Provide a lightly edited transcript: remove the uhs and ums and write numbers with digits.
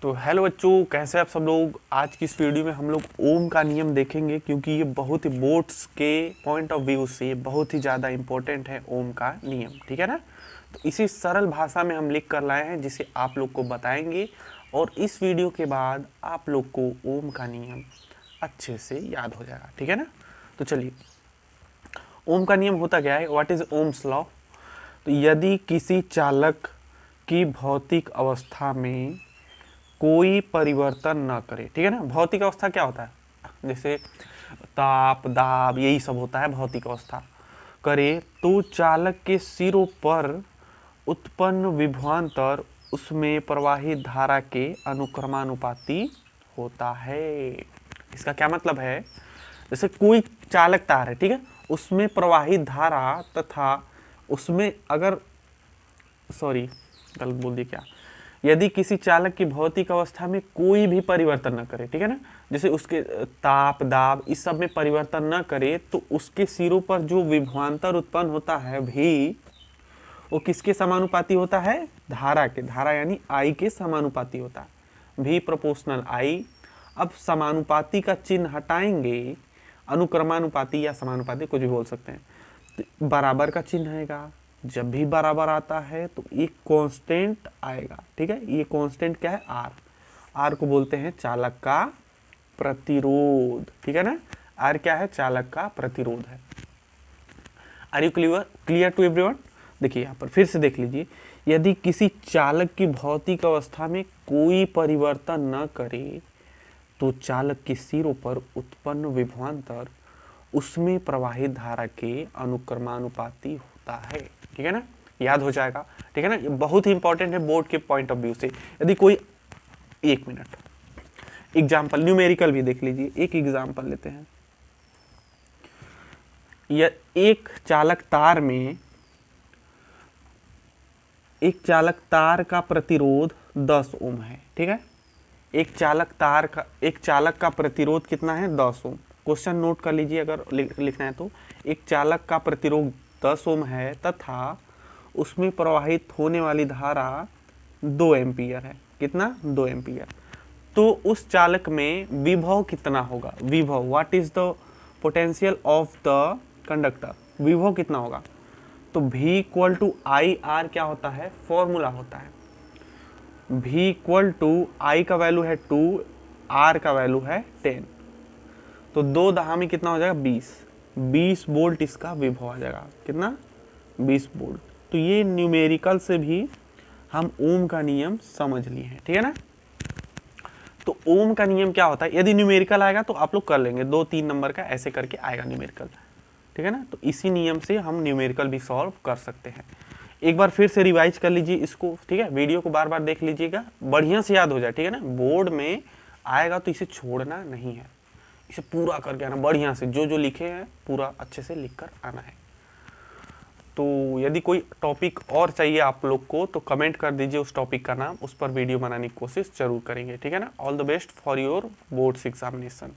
तो हेलो बच्चों, कैसे आप सब लोग। आज की इस वीडियो में हम लोग ओम का नियम देखेंगे, क्योंकि ये बहुत ही बोर्ड्स के पॉइंट ऑफ व्यू से बहुत ही ज़्यादा इम्पोर्टेंट है ओम का नियम। ठीक है ना। तो इसी सरल भाषा में हम लिख कर लाए हैं, जिसे आप लोग को बताएंगे, और इस वीडियो के बाद आप लोग को ओम का नियम अच्छे से याद हो जाएगा। ठीक है ना। तो चलिए, ओम का नियम होता क्या है, व्हाट इज ओम्स लॉ। तो यदि किसी चालक की भौतिक अवस्था में कोई परिवर्तन न करे, ठीक है ना। भौतिक अवस्था क्या होता है, जैसे ताप दाब यही सब होता है भौतिक अवस्था। करे तो चालक के सिरों पर उत्पन्न विभवांतर उसमें प्रवाहित धारा के अनुक्रमानुपाती होता है। इसका क्या मतलब है, जैसे कोई चालक तार है, ठीक है, उसमें प्रवाहित धारा तथा उसमें अगर गलत बोल दी क्या, यदि किसी चालक की भौतिक अवस्था में कोई भी परिवर्तन न करे, ठीक है ना, जैसे उसके ताप दाब इस सब में परिवर्तन न करे, तो उसके सिरों पर जो विभवांतर उत्पन्न होता है भी वो किसके समानुपाती होता है, धारा के। धारा यानी आई के समानुपाती होता है, भी प्रोपोर्शनल आई। अब समानुपाती का चिन्ह हटाएंगे, अनुक्रमानुपाती या समानुपाती कुछ भी बोल सकते हैं, तो बराबर का चिन्ह आएगा। जब भी बराबर आता है तो एक कांस्टेंट आएगा। ठीक है, ये कांस्टेंट क्या है, आर। आर को बोलते हैं चालक का प्रतिरोध। ठीक है ना, आर क्या है, चालक का प्रतिरोध है। Are you clear to everyone. देखिए यहाँ पर फिर से देख लीजिए, यदि किसी चालक की भौतिक अवस्था में कोई परिवर्तन न करे तो चालक के सिरों पर उत्पन्न विभवांतर उसमें प्रवाहित धारा के अनुक्रमानुपाती होता है। ठीक है ना, याद हो जाएगा। ठीक है ना, ये बहुत ही इंपॉर्टेंट है बोर्ड के पॉइंट ऑफ व्यू से। यदि कोई, एक मिनट, एग्जाम्पल न्यूमेरिकल भी देख लीजिए। एक एग्जाम्पल लेते हैं, एक चालक तार का प्रतिरोध 10 ओम है। ठीक है, एक चालक का प्रतिरोध कितना है, 10 ओम। क्वेश्चन नोट कर लीजिए अगर लिखना है तो। एक चालक का प्रतिरोध 10 ओम है तथा उसमें प्रवाहित होने वाली धारा 2 एम्पियर है। कितना, 2 एम्पियर। तो उस चालक में विभव कितना होगा, विभव, what is the potential of the conductor, विभव कितना होगा। तो V equal to I R क्या होता है, फॉर्मूला होता है। V इक्वल टू आई का वैल्यू है 2, R का वैल्यू है 10। तो 2 दहामी कितना हो जाएगा, 20 वोल्ट इसका विभव आ जाएगा। कितना, 20 वोल्ट। तो ये न्यूमेरिकल से भी हम ओम का नियम समझ लिए हैं। ठीक है ना। तो ओम का नियम क्या होता है, यदि न्यूमेरिकल आएगा तो आप लोग कर लेंगे, 2-3 नंबर का ऐसे करके आएगा न्यूमेरिकल। ठीक है ना, तो इसी नियम से हम न्यूमेरिकल भी सॉल्व कर सकते हैं। एक बार फिर से रिवाइज कर लीजिए इसको। ठीक है, वीडियो को बार बार देख लीजिएगा, बढ़िया से याद हो जाए। ठीक है ना, बोर्ड में आएगा तो इसे छोड़ना नहीं है, इसे पूरा करके आना बढ़िया से। जो जो लिखे हैं पूरा अच्छे से लिख कर आना है। तो यदि कोई टॉपिक और चाहिए आप लोग को तो कमेंट कर दीजिए उस टॉपिक का नाम, उस पर वीडियो बनाने की कोशिश जरूर करेंगे। ठीक है ना। All the best for your boards examination.